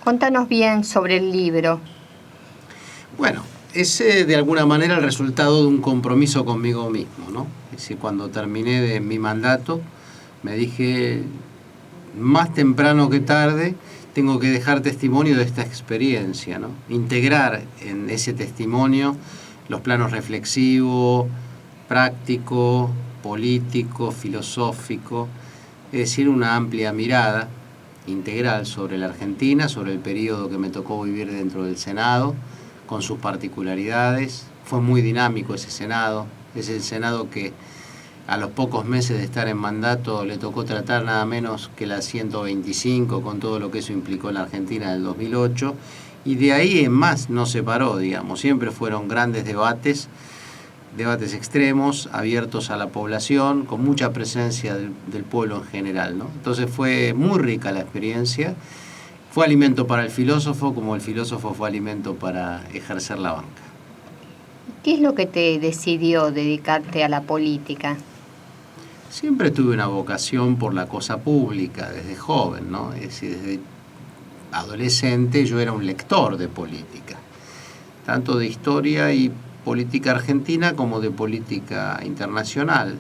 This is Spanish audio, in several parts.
Contanos bien sobre el libro. Bueno, es de alguna manera el resultado de un compromiso conmigo mismo, ¿no? Es decir, cuando terminé de mi mandato, me dije, más temprano que tarde, tengo que dejar testimonio de esta experiencia, ¿no? Integrar en ese testimonio los planos reflexivo, práctico, político, filosófico, es decir, una amplia mirada integral sobre la Argentina, sobre el periodo que me tocó vivir dentro del Senado, con sus particularidades. Fue muy dinámico ese Senado, es el Senado que a los pocos meses de estar en mandato le tocó tratar nada menos que la 125, con todo lo que eso implicó en la Argentina del 2008, y de ahí en más no se paró, digamos, siempre fueron grandes debates extremos, abiertos a la población, con mucha presencia del pueblo en general, ¿no? Entonces fue muy rica la experiencia, fue alimento para el filósofo, como el filósofo fue alimento para ejercer la banca. ¿Qué es lo que te decidió dedicarte a la política? Siempre tuve una vocación por la cosa pública, desde joven, ¿no? Es decir, desde adolescente yo era un lector de política, tanto de historia y política argentina como de política internacional.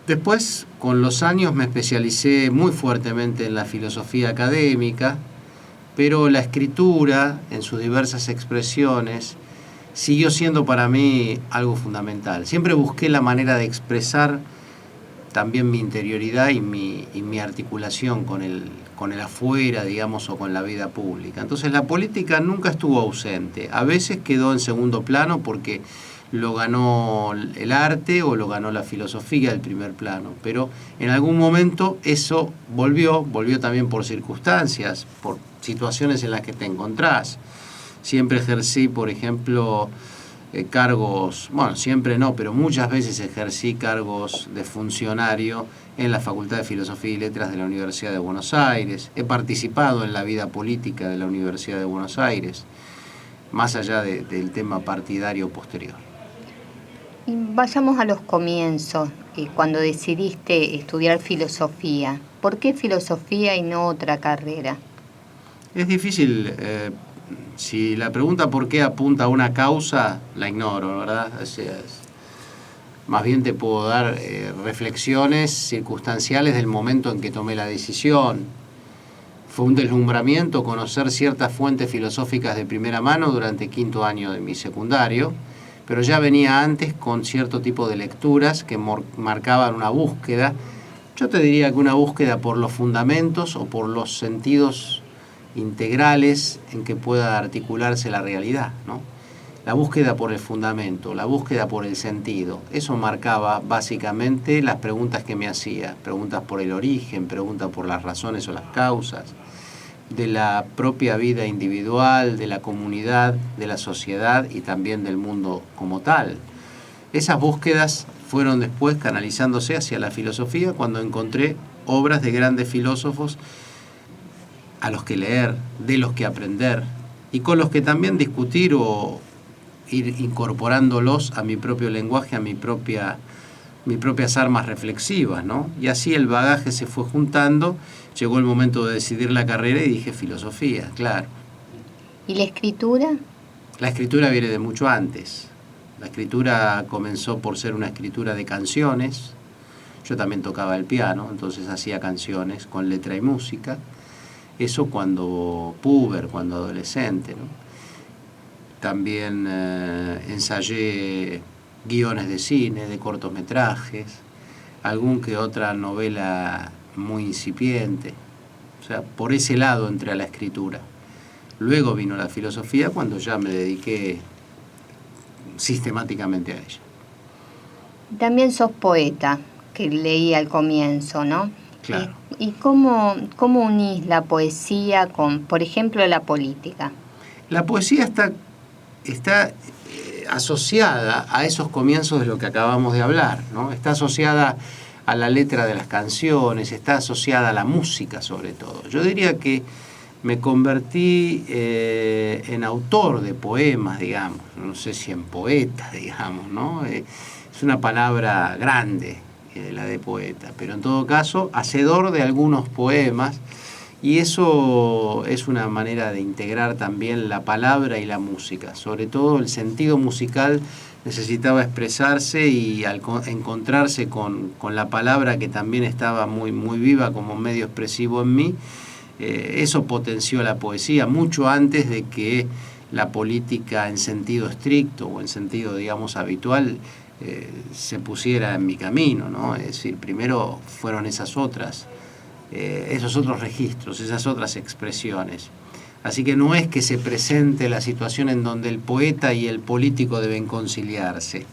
Después, con los años, me especialicé muy fuertemente en la filosofía académica, pero la escritura, en sus diversas expresiones, siguió siendo para mí algo fundamental. Siempre busqué la manera de expresar también mi interioridad y mi articulación con el afuera, digamos, o con la vida pública. Entonces la política nunca estuvo ausente. A veces quedó en segundo plano porque lo ganó el arte o lo ganó la filosofía del primer plano. Pero en algún momento eso volvió también por circunstancias, por situaciones en las que te encontrás. Siempre ejercí, por ejemplo, cargos, bueno, siempre no, pero muchas veces ejercí cargos de funcionario en la Facultad de Filosofía y Letras de la Universidad de Buenos Aires. He participado en la vida política de la Universidad de Buenos Aires, más allá del tema partidario posterior. Y vayamos a los comienzos, cuando decidiste estudiar filosofía. ¿Por qué filosofía y no otra carrera? Es difícil. Si la pregunta por qué apunta a una causa, la ignoro, ¿verdad? Más bien te puedo dar reflexiones circunstanciales del momento en que tomé la decisión. Fue un deslumbramiento conocer ciertas fuentes filosóficas de primera mano durante el quinto año de mi secundario, pero ya venía antes con cierto tipo de lecturas que marcaban una búsqueda. Yo te diría que una búsqueda por los fundamentos o por los sentidos integrales en que pueda articularse la realidad, ¿no? La búsqueda por el fundamento, la búsqueda por el sentido, eso marcaba básicamente las preguntas que me hacía, preguntas por el origen, preguntas por las razones o las causas, de la propia vida individual, de la comunidad, de la sociedad y también del mundo como tal. Esas búsquedas fueron después canalizándose hacia la filosofía cuando encontré obras de grandes filósofos a los que leer, de los que aprender y con los que también discutir o ir incorporándolos a mi propio lenguaje, a mis propias armas reflexivas, ¿no? Y así el bagaje se fue juntando, llegó el momento de decidir la carrera y dije filosofía, claro. ¿Y la escritura? La escritura viene de mucho antes. La escritura comenzó por ser una escritura de canciones. Yo también tocaba el piano, entonces hacía canciones con letra y música. Eso cuando cuando adolescente, ¿no? También ensayé guiones de cine, de cortometrajes, algún que otra novela muy incipiente. O sea, por ese lado entré a la escritura. Luego vino la filosofía cuando ya me dediqué sistemáticamente a ella. También sos poeta, que leí al comienzo, ¿no? Claro. ¿Y cómo unís la poesía con, por ejemplo, la política? La poesía está asociada a esos comienzos de lo que acabamos de hablar, ¿no? Está asociada a la letra de las canciones, está asociada a la música sobre todo. Yo diría que me convertí en autor de poemas, digamos, no sé si en poeta, digamos, ¿no? Es una palabra grande, la de poeta, pero en todo caso, hacedor de algunos poemas Y eso es una manera de integrar también la palabra y la música. Sobre todo el sentido musical necesitaba expresarse y al encontrarse con la palabra que también estaba muy, muy viva como medio expresivo en mí, eso potenció la poesía mucho antes de que la política en sentido estricto o en sentido, digamos, habitual se pusiera en mi camino, ¿no? Es decir, primero fueron esos otros registros, esas otras expresiones. Así que no es que se presente la situación en donde el poeta y el político deben conciliarse.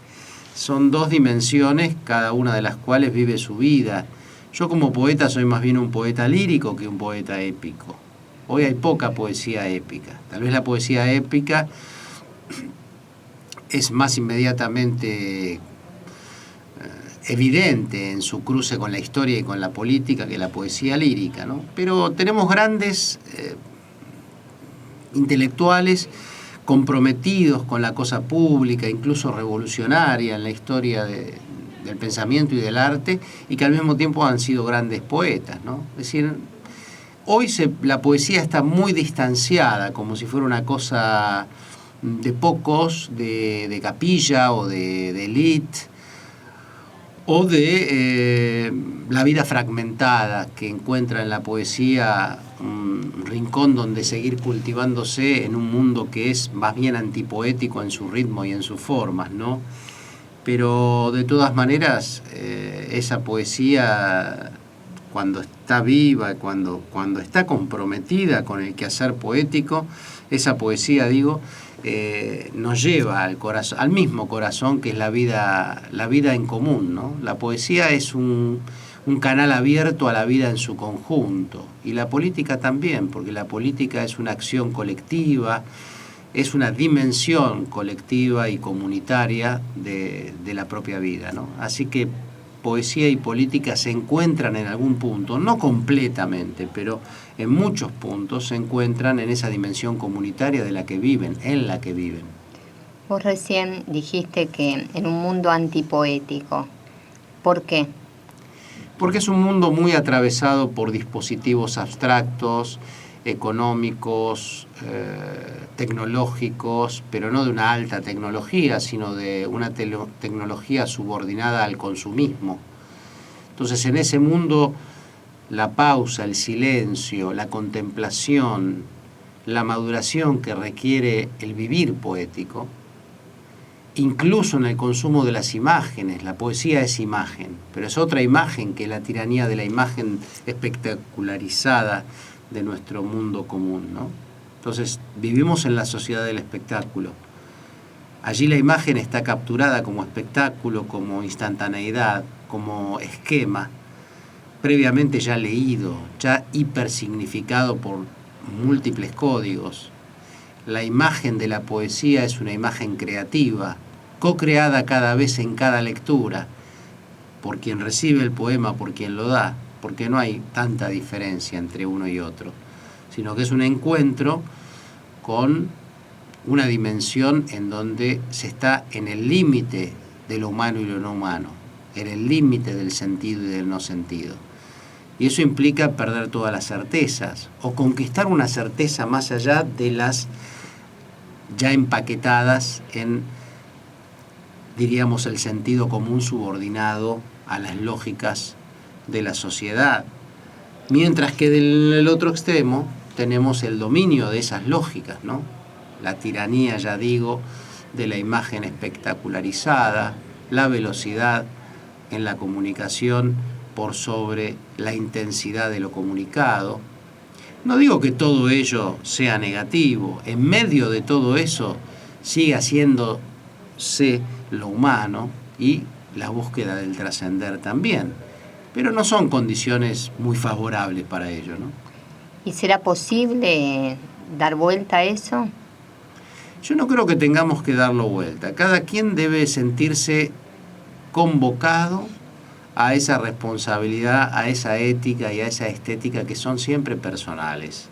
Son dos dimensiones, cada una de las cuales vive su vida. Yo como poeta soy más bien un poeta lírico que un poeta épico. Hoy hay poca poesía épica. Tal vez la poesía épica es más inmediatamente evidente en su cruce con la historia y con la política que la poesía lírica, ¿no? Pero tenemos grandes intelectuales comprometidos con la cosa pública, incluso revolucionaria en la historia del pensamiento y del arte, y que al mismo tiempo han sido grandes poetas, ¿no? Es decir, hoy la poesía está muy distanciada, como si fuera una cosa de pocos, de capilla o de élite, o de la vida fragmentada que encuentra en la poesía un rincón donde seguir cultivándose en un mundo que es más bien antipoético en su ritmo y en sus formas, ¿no? Pero de todas maneras, esa poesía, cuando está viva, cuando está comprometida con el quehacer poético, esa poesía, digo, nos lleva al corazón, al mismo corazón que es la vida en común, ¿no? La poesía es un canal abierto a la vida en su conjunto, y la política también, porque la política es una acción colectiva, es una dimensión colectiva y comunitaria de la propia vida, ¿no? Así que poesía y política se encuentran en algún punto, no completamente, pero en muchos puntos se encuentran en esa dimensión comunitaria de la que viven, en la que viven. Vos recién dijiste que en un mundo antipoético. ¿Por qué? Porque es un mundo muy atravesado por dispositivos abstractos, económicos, tecnológicos, pero no de una alta tecnología, sino de una tecnología subordinada al consumismo. Entonces, en ese mundo, la pausa, el silencio, la contemplación, la maduración que requiere el vivir poético, incluso en el consumo de las imágenes. La poesía es imagen, pero es otra imagen que la tiranía de la imagen espectacularizada de nuestro mundo común, ¿no? Entonces, vivimos en la sociedad del espectáculo. Allí la imagen está capturada como espectáculo, como instantaneidad, como esquema, previamente ya leído, ya hipersignificado por múltiples códigos. La imagen de la poesía es una imagen creativa, co-creada cada vez en cada lectura, por quien recibe el poema, por quien lo da, porque no hay tanta diferencia entre uno y otro, sino que es un encuentro con una dimensión en donde se está en el límite de lo humano y lo no humano, en el límite del sentido y del no sentido. Y eso implica perder todas las certezas, o conquistar una certeza más allá de las ya empaquetadas en, diríamos, el sentido común subordinado a las lógicas de la sociedad. Mientras que del otro extremo tenemos el dominio de esas lógicas, ¿no? La tiranía, ya digo, de la imagen espectacularizada, la velocidad en la comunicación por sobre la intensidad de lo comunicado. No digo que todo ello sea negativo, en medio de todo eso sigue haciéndose lo humano y la búsqueda del trascender también, pero no son condiciones muy favorables para ello, ¿no? ¿Y será posible dar vuelta a eso? Yo no creo que tengamos que darlo vuelta. Cada quien debe sentirse convocado a esa responsabilidad, a esa ética y a esa estética que son siempre personales.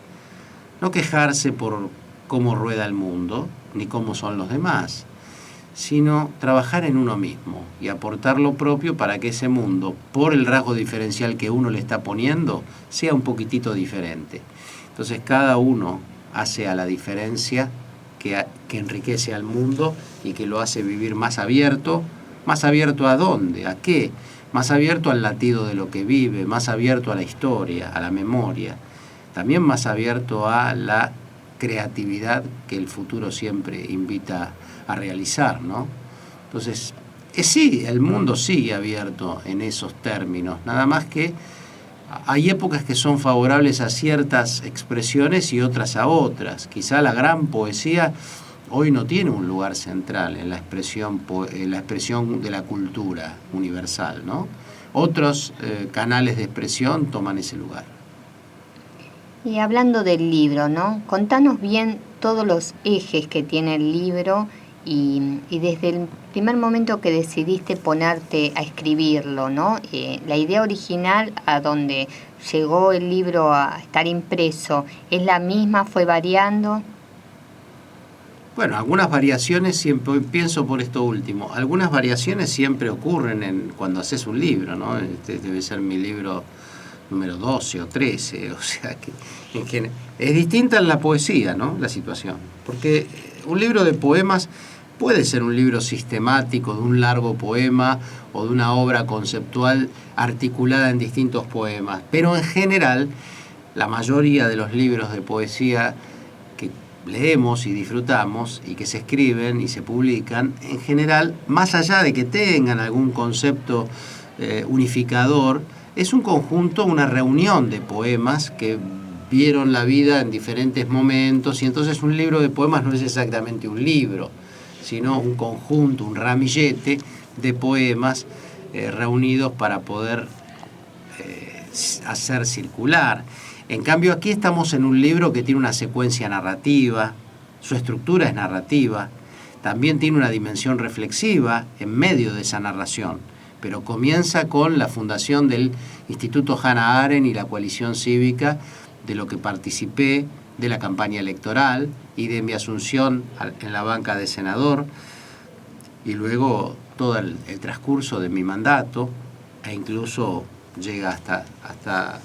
No quejarse por cómo rueda el mundo, ni cómo son los demás, sino trabajar en uno mismo y aportar lo propio para que ese mundo, por el rasgo diferencial que uno le está poniendo, sea un poquitito diferente. Entonces cada uno hace a la diferencia que enriquece al mundo y que lo hace vivir más abierto. ¿Más abierto a dónde? ¿A qué? Más abierto al latido de lo que vive, más abierto a la historia, a la memoria, también más abierto a la creatividad que el futuro siempre invita a realizar, ¿no? Entonces, sí, el mundo sigue abierto en esos términos, nada más que hay épocas que son favorables a ciertas expresiones y otras a otras. Quizá la gran poesía hoy no tiene un lugar central en la expresión de la cultura universal, ¿no? Otros canales de expresión toman ese lugar. Y hablando del libro, ¿no? Contanos bien todos los ejes que tiene el libro y desde el primer momento que decidiste ponerte a escribirlo, ¿no? La idea original a donde llegó el libro a estar impreso, ¿es la misma? ¿Fue variando? Bueno, algunas variaciones siempre, pienso por esto último, algunas variaciones siempre ocurren cuando haces un libro, ¿no? Este debe ser mi libro número 12 o 13, o sea que es distinta en la poesía, ¿no? La situación, porque un libro de poemas puede ser un libro sistemático de un largo poema o de una obra conceptual articulada en distintos poemas, pero en general la mayoría de los libros de poesía que leemos y disfrutamos y que se escriben y se publican, en general, más allá de que tengan algún concepto unificador, es un conjunto, una reunión de poemas que vieron la vida en diferentes momentos, y entonces un libro de poemas no es exactamente un libro, sino un conjunto, un ramillete de poemas reunidos para poder hacer circular. En cambio, aquí estamos en un libro que tiene una secuencia narrativa, su estructura es narrativa, también tiene una dimensión reflexiva en medio de esa narración, pero comienza con la fundación del Instituto Hannah Arendt y la coalición cívica, de lo que participé, de la campaña electoral y de mi asunción en la banca de senador, y luego todo el transcurso de mi mandato, e incluso llega hasta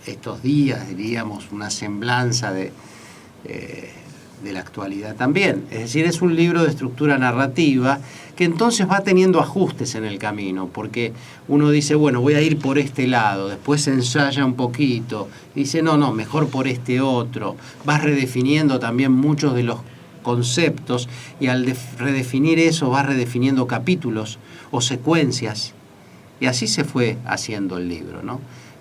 estos días, diríamos, una semblanza de la actualidad también. Es decir, es un libro de estructura narrativa que entonces va teniendo ajustes en el camino, porque uno dice, bueno, voy a ir por este lado, después se ensaya un poquito, dice, no, mejor por este otro. Vas redefiniendo también muchos de los conceptos, y al redefinir eso vas redefiniendo capítulos o secuencias, y así se fue haciendo el libro, ¿no?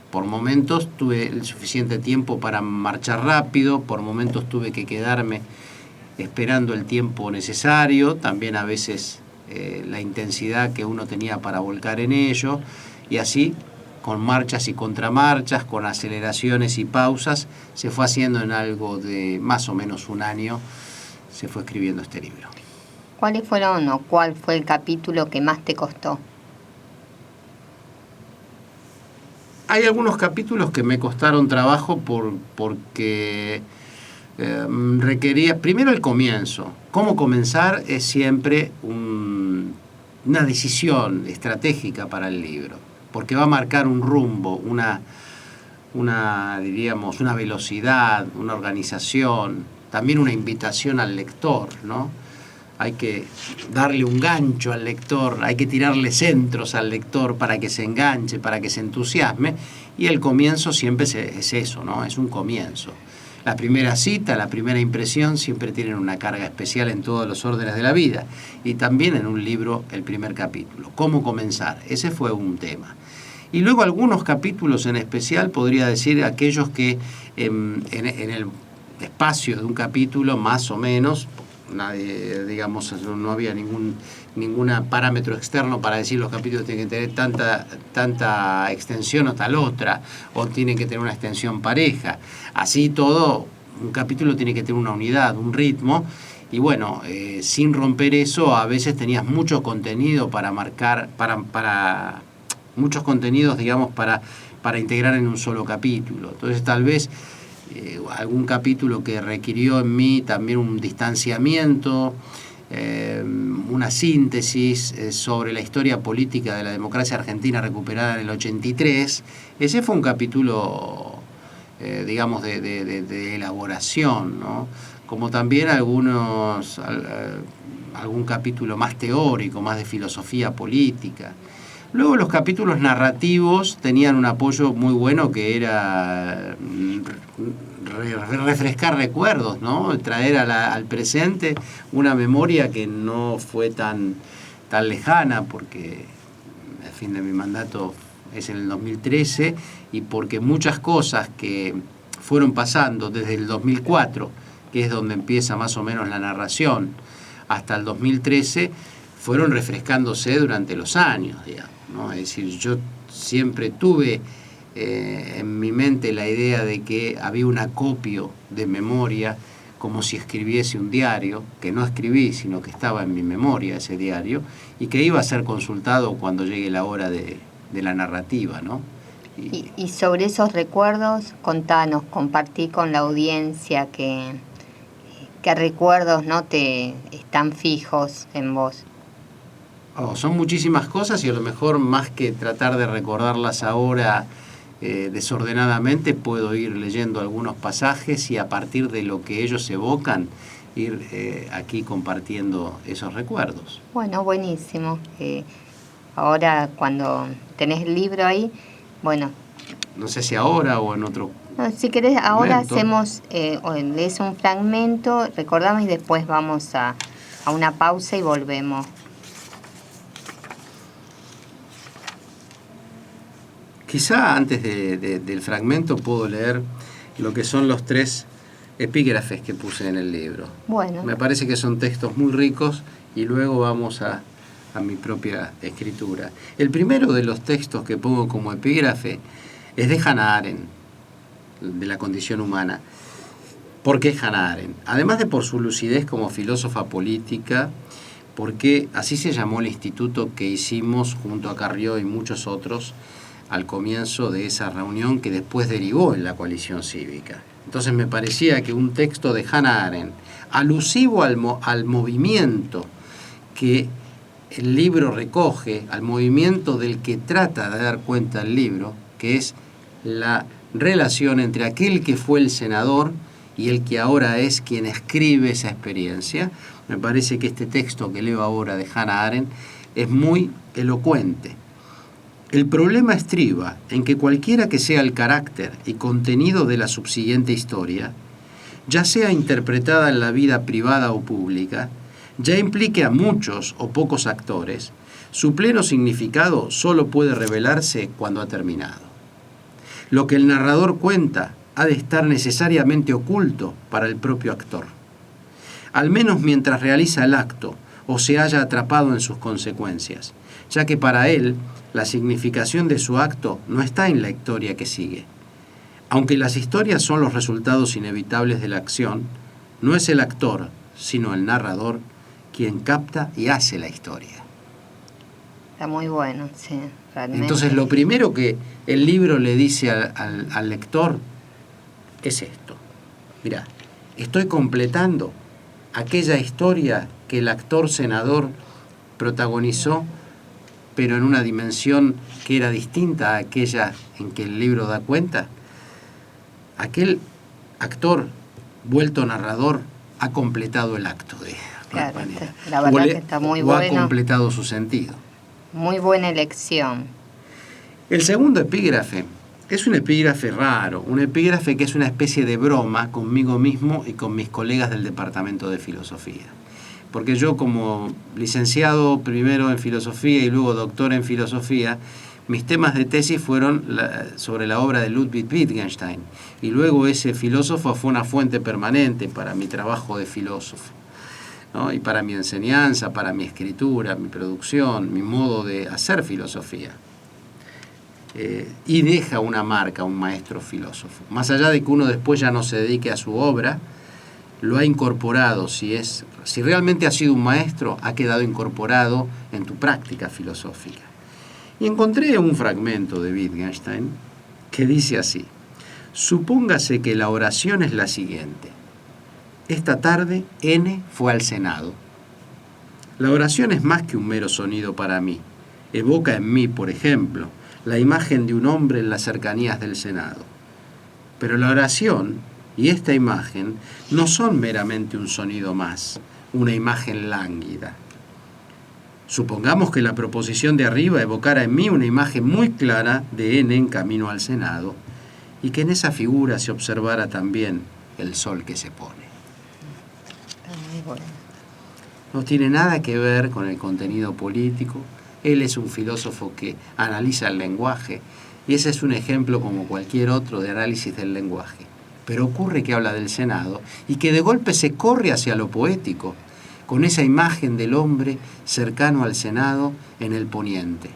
Por momentos tuve el suficiente tiempo para marchar rápido, por momentos tuve que quedarme esperando el tiempo necesario, también a veces la intensidad que uno tenía para volcar en ello, y así, con marchas y contramarchas, con aceleraciones y pausas, se fue haciendo en algo de más o menos un año, se fue escribiendo este libro. ¿Cuáles fueron o cuál fue el capítulo que más te costó? Hay algunos capítulos que me costaron trabajo porque requería, primero, el comienzo. Cómo comenzar es siempre una decisión estratégica para el libro, porque va a marcar un rumbo, diríamos, una velocidad, una organización, también una invitación al lector, ¿no? Hay que darle un gancho al lector, hay que tirarle centros al lector para que se enganche, para que se entusiasme, y el comienzo siempre es eso, ¿no? Es un comienzo. La primera cita, la primera impresión siempre tienen una carga especial en todos los órdenes de la vida, y también en un libro el primer capítulo. ¿Cómo comenzar? Ese fue un tema. Y luego algunos capítulos en especial, podría decir aquellos que en el espacio de un capítulo más o menos, nadie, digamos, no había ningún parámetro externo para decir los capítulos tienen que tener tanta extensión o tal otra, o tienen que tener una extensión pareja. Así todo, un capítulo tiene que tener una unidad, un ritmo, y bueno, sin romper eso, a veces tenías mucho contenido para marcar, para muchos contenidos, digamos, para integrar en un solo capítulo. Entonces, tal vez algún capítulo que requirió en mí también un distanciamiento, una síntesis sobre la historia política de la democracia argentina recuperada en el 83. Ese fue un capítulo, digamos, de elaboración, ¿no? Como también algún capítulo más teórico, más de filosofía política. Luego los capítulos narrativos tenían un apoyo muy bueno, que era refrescar recuerdos, ¿no? Traer al presente una memoria que no fue tan lejana, porque el fin de mi mandato es en el 2013, y porque muchas cosas que fueron pasando desde el 2004, que es donde empieza más o menos la narración, hasta el 2013, fueron refrescándose durante los años, digamos, ¿no? Es decir, yo siempre tuve en mi mente la idea de que había un acopio de memoria, como si escribiese un diario, que no escribí, sino que estaba en mi memoria ese diario, y que iba a ser consultado cuando llegue la hora de la narrativa, ¿no? Y sobre esos recuerdos, contanos, compartí con la audiencia qué recuerdos, ¿no?, te están fijos en vos. Son muchísimas cosas, y a lo mejor, más que tratar de recordarlas ahora desordenadamente, puedo ir leyendo algunos pasajes y a partir de lo que ellos evocan ir aquí compartiendo esos recuerdos. Bueno, buenísimo. Ahora, cuando tenés el libro ahí, bueno. No sé si ahora o en otro. No, si querés, ahora momento. hacemos, lees un fragmento, recordamos, y después vamos a una pausa y volvemos. Quizá antes del fragmento puedo leer lo que son los 3 epígrafes que puse en el libro. Bueno. Me parece que son textos muy ricos, y luego vamos a mi propia escritura. El primero de los textos que pongo como epígrafe es de Hannah Arendt, de la condición humana. ¿Por qué Hannah Arendt? Además de por su lucidez como filósofa política, porque así se llamó el instituto que hicimos junto a Carrió y muchos otros al comienzo de esa reunión que después derivó en la coalición cívica. Entonces me parecía que un texto de Hannah Arendt, alusivo al movimiento que el libro recoge, al movimiento del que trata de dar cuenta el libro, que es la relación entre aquel que fue el senador y el que ahora es quien escribe esa experiencia, me parece que este texto que leo ahora de Hannah Arendt es muy elocuente. El problema estriba en que cualquiera que sea el carácter y contenido de la subsiguiente historia, ya sea interpretada en la vida privada o pública, ya implique a muchos o pocos actores, su pleno significado solo puede revelarse cuando ha terminado. Lo que el narrador cuenta ha de estar necesariamente oculto para el propio actor, al menos mientras realiza el acto o se haya atrapado en sus consecuencias, ya que para él la significación de su acto no está en la historia que sigue. Aunque las historias son los resultados inevitables de la acción, no es el actor, sino el narrador, quien capta y hace la historia. Está muy bueno, sí, realmente. Entonces, lo primero que el libro le dice al lector es esto. Mirá, estoy completando aquella historia que el actor senador protagonizó, pero en una dimensión que era distinta a aquella en que el libro da cuenta. Aquel actor vuelto narrador ha completado el acto de claro, manera. La verdad que está muy bueno. O ha completado su sentido. Muy buena elección. El segundo epígrafe es un epígrafe raro, un epígrafe que es una especie de broma conmigo mismo y con mis colegas del Departamento de Filosofía. Porque yo, como licenciado primero en filosofía y luego doctor en filosofía, mis temas de tesis fueron sobre la obra de Ludwig Wittgenstein, y luego ese filósofo fue una fuente permanente para mi trabajo de filósofo, ¿no? Y para mi enseñanza, para mi escritura, mi producción, mi modo de hacer filosofía. Y deja una marca un maestro filósofo. Más allá de que uno después ya no se dedique a su obra, lo ha incorporado, si realmente ha sido un maestro, ha quedado incorporado en tu práctica filosófica. Y encontré un fragmento de Wittgenstein que dice así: supóngase que la oración es la siguiente. Esta tarde N fue al Senado. La oración es más que un mero sonido para mí. Evoca en mí, por ejemplo, la imagen de un hombre en las cercanías del Senado. Pero la oración y esta imagen no son meramente un sonido más, una imagen lánguida. Supongamos que la proposición de arriba evocara en mí una imagen muy clara de N en camino al Senado y que en esa figura se observara también el sol que se pone. Muy bueno. No tiene nada que ver con el contenido político. Él es un filósofo que analiza el lenguaje y ese es un ejemplo como cualquier otro de análisis del lenguaje. Pero ocurre que habla del Senado y que de golpe se corre hacia lo poético, con esa imagen del hombre cercano al Senado en el poniente,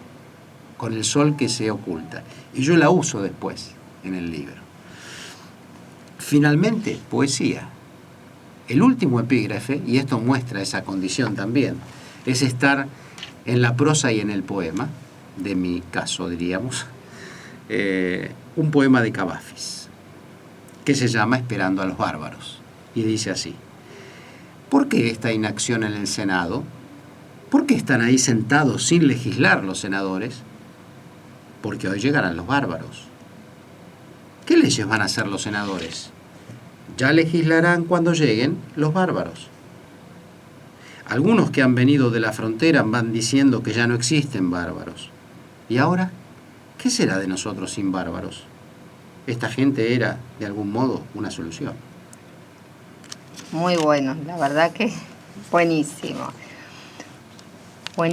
con el sol que se oculta. Y yo la uso después en el libro. Finalmente, poesía. El último epígrafe, y esto muestra esa condición también, es estar en la prosa y en el poema, de mi caso diríamos, un poema de Cavafis, que se llama Esperando a los bárbaros, y dice así: ¿por qué esta inacción en el Senado? ¿Por qué están ahí sentados sin legislar los senadores? Porque hoy llegarán los bárbaros. ¿Qué leyes van a hacer los senadores? Ya legislarán cuando lleguen los bárbaros. Algunos que han venido de la frontera van diciendo que ya no existen bárbaros. ¿Y ahora qué será de nosotros sin bárbaros? Esta gente era, de algún modo, una solución. Muy bueno, la verdad que buenísimo.